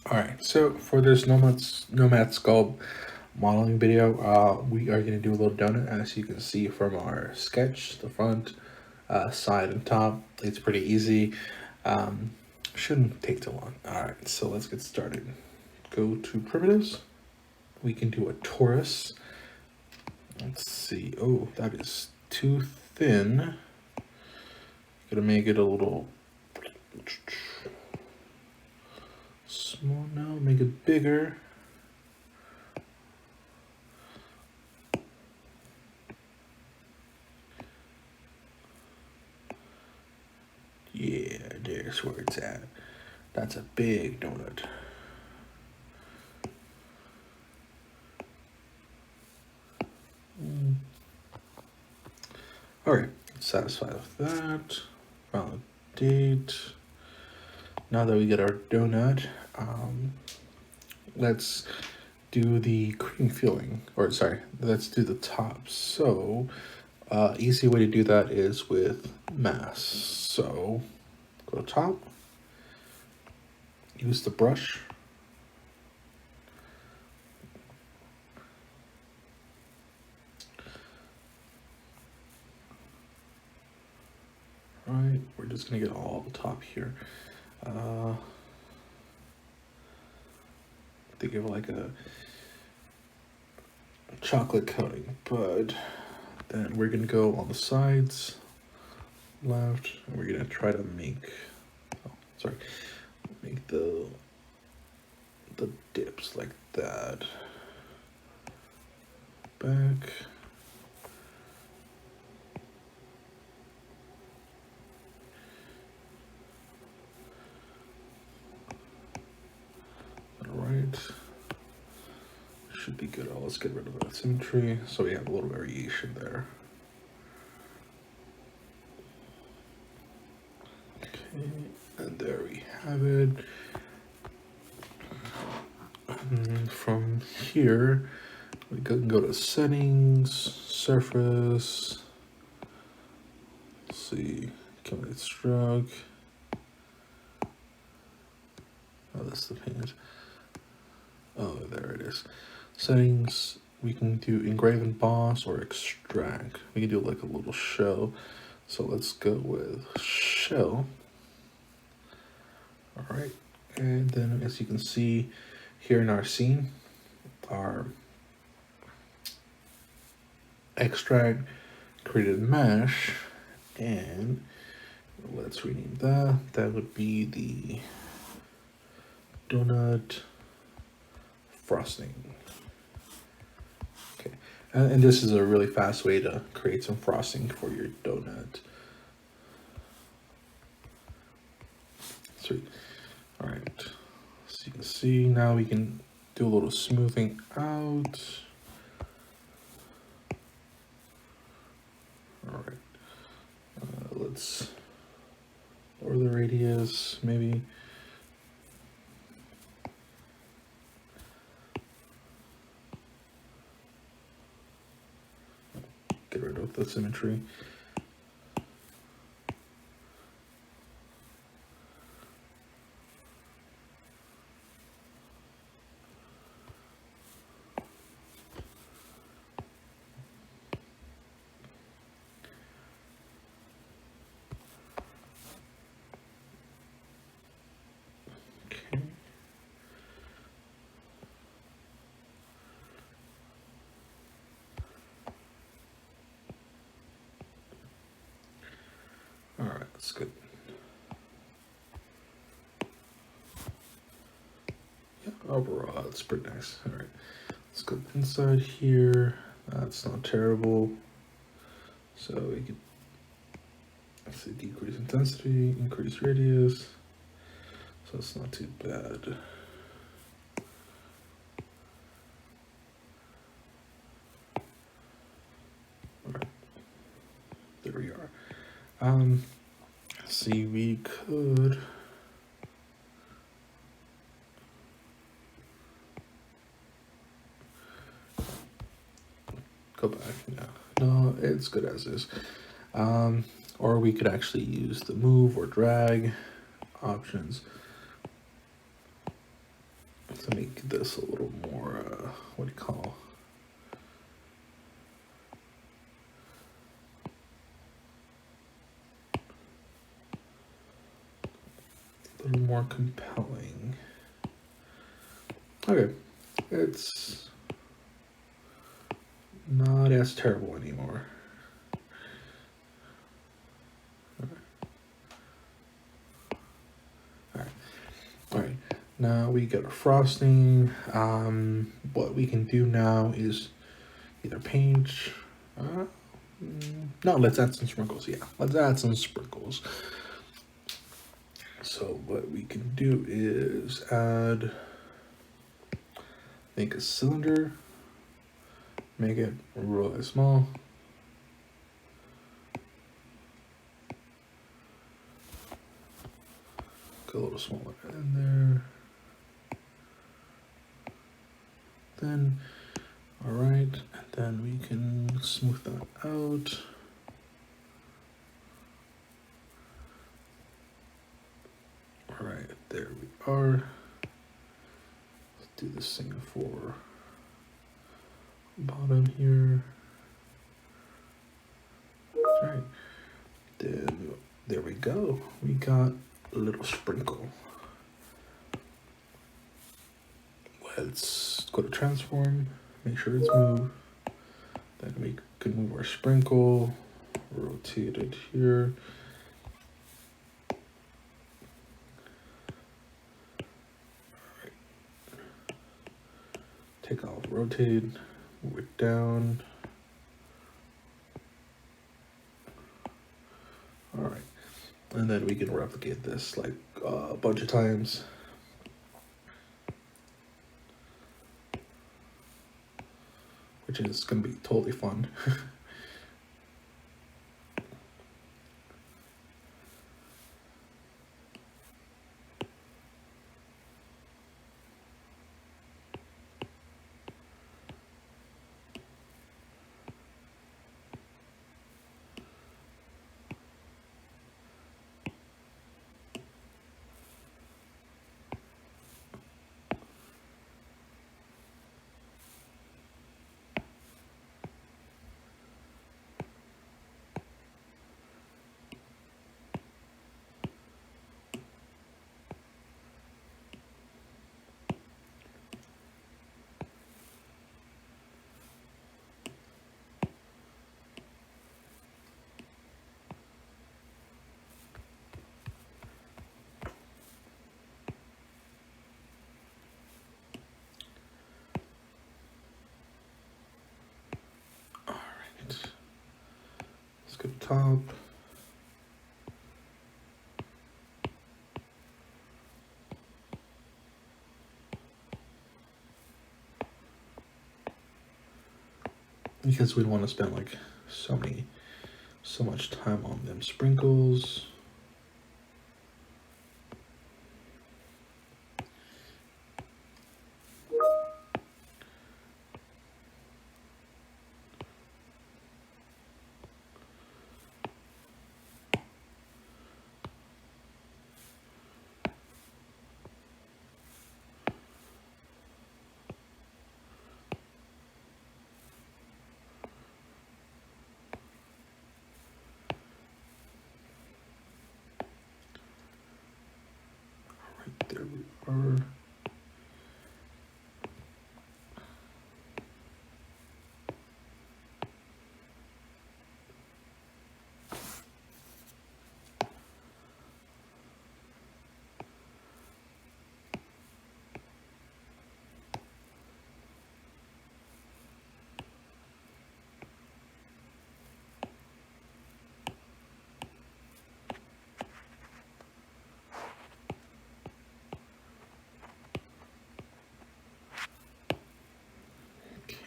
All right, so for this Nomad Sculpt modeling video, we are going to do a little donut, as you can see from our sketch, the front, side, and top. It's pretty easy. Um, shouldn't take too long. All right, so let's get started. Go to primitives. We can do a torus. Let's see. Oh, that is too thin. Gonna make it a little small now. Make it bigger. Yeah, there's where it's at. That's a big donut. Alright, satisfied with that. Validate. Now that we get our donut, let's do the cream filling. Or sorry, let's do the top. So, easy way to do that is with mask. So, go top. Use the brush. Right, we're just gonna get all the top here. They give like a chocolate coating, but then we're gonna go on the sides, left, and we're gonna try to make, make the dips like that. Back. Right. Should be good. Oh, let's get rid of that symmetry so we have a little variation there. Okay, and there we have it. And from here, we can go to settings, surface. Let's see, accumulate stroke. Oh, that's the paint. Oh, there it is. Settings, we can do engrave and emboss or extract. We can do like a little shell. So let's go with shell. All right, and then as you can see here in our scene, our extract created mesh, and let's rename that. That would be the donut frosting. Okay, and this is a really fast way to create some frosting for your donut. Sweet. All right, so you can see now we can do a little smoothing out. All right, let's lower the radius, maybe. Get rid of the symmetry. Okay. All right, that's good. Yeah, overall, it's pretty nice. All right, let's go inside here. That's not terrible. So we could, let's see, decrease intensity, increase radius. So it's not too bad. All right, there we are. See, we could go back. No, it's good as is. Or we could actually use the move or drag options. this a little more, what do you call, a little more compelling. Okay, it's not as terrible anymore. All right, now we got our frosting. What we can do now is either paint. No, let's add some sprinkles. Yeah, let's add some sprinkles. So what we can do is add, make a cylinder, make it really small. Go a little smaller in there. Then, all right, and then we can smooth that out. All right, there we are. Let's do the same for bottom here. All right, then there we go. We got a little sprinkle. Let's go to transform, make sure it's moved. Then we can move our sprinkle, rotate it here. Take off rotate, move it down. All right, and then we can replicate this like a bunch of times. Which is gonna be totally fun. Let's go to top. Because we don't want to spend like so much time on them sprinkles. There we are.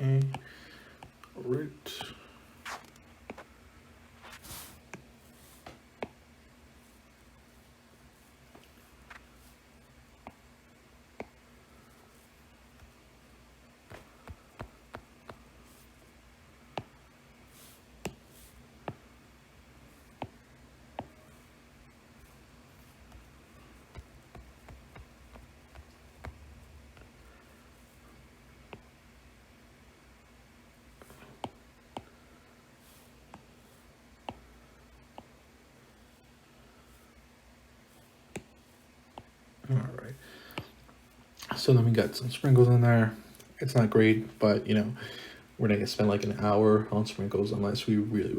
Okay, all right. All right. So then we got some sprinkles in there. It's not great, but you know, we're not gonna spend like an hour on sprinkles unless we really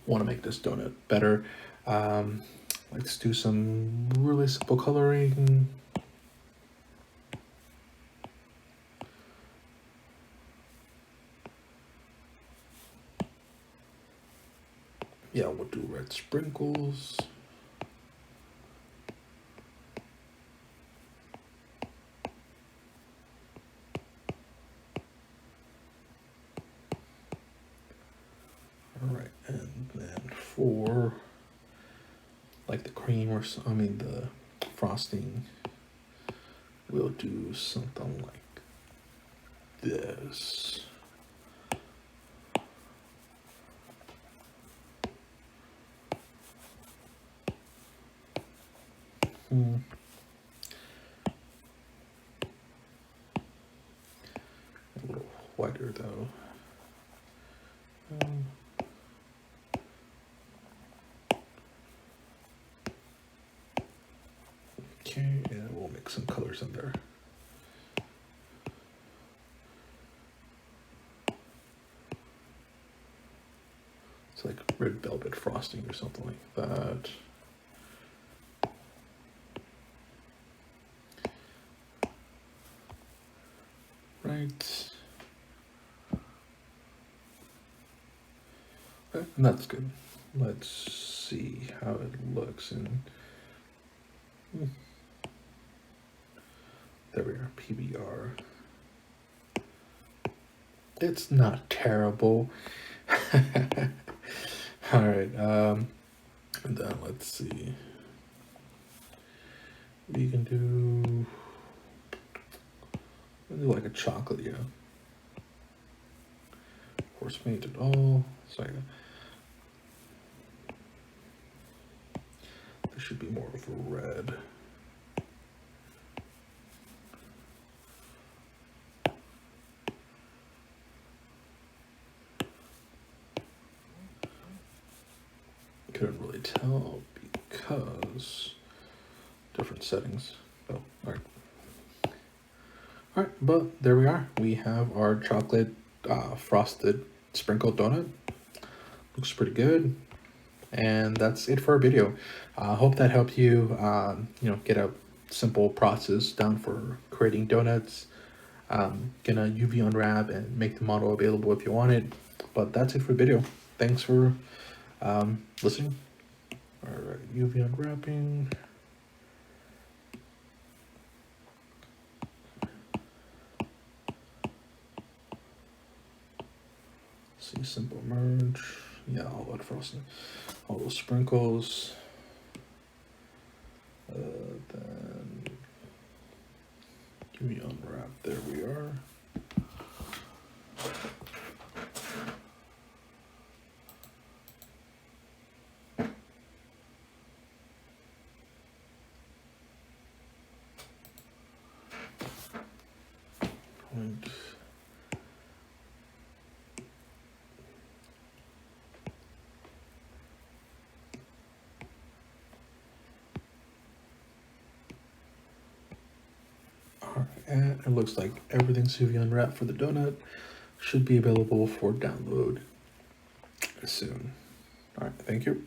want to make this donut better. Um, let's do some really simple coloring. Yeah, we'll do red sprinkles. All right, and then for like the cream or the frosting, we'll do something like this. Hmm. A little whiter though. Um, okay, and we'll mix some colors in there. It's like red velvet frosting or something like that. Right. Okay, and that's good. Let's see how it looks in. There we are, PBR. It's not terrible. All right, and then let's see. We can do like a chocolate, yeah. Horse paint it all. So there should be more of a red. Couldn't really tell because different settings. Oh, all right. All right, but there we are. We have our chocolate frosted sprinkled donut. Looks pretty good. And that's it for our video. I hope that helped you, get a simple process down for creating donuts. Gonna UV unwrap and make the model available if you want it. But that's it for the video. Thanks for listening. All right, UV unwrapping. See, simple merge. Yeah, all that frosting. All those sprinkles. Then UV unwrap. There we are. And and it looks like everything's UV unwrapped for the donut. Should be available for download soon. All right, thank you.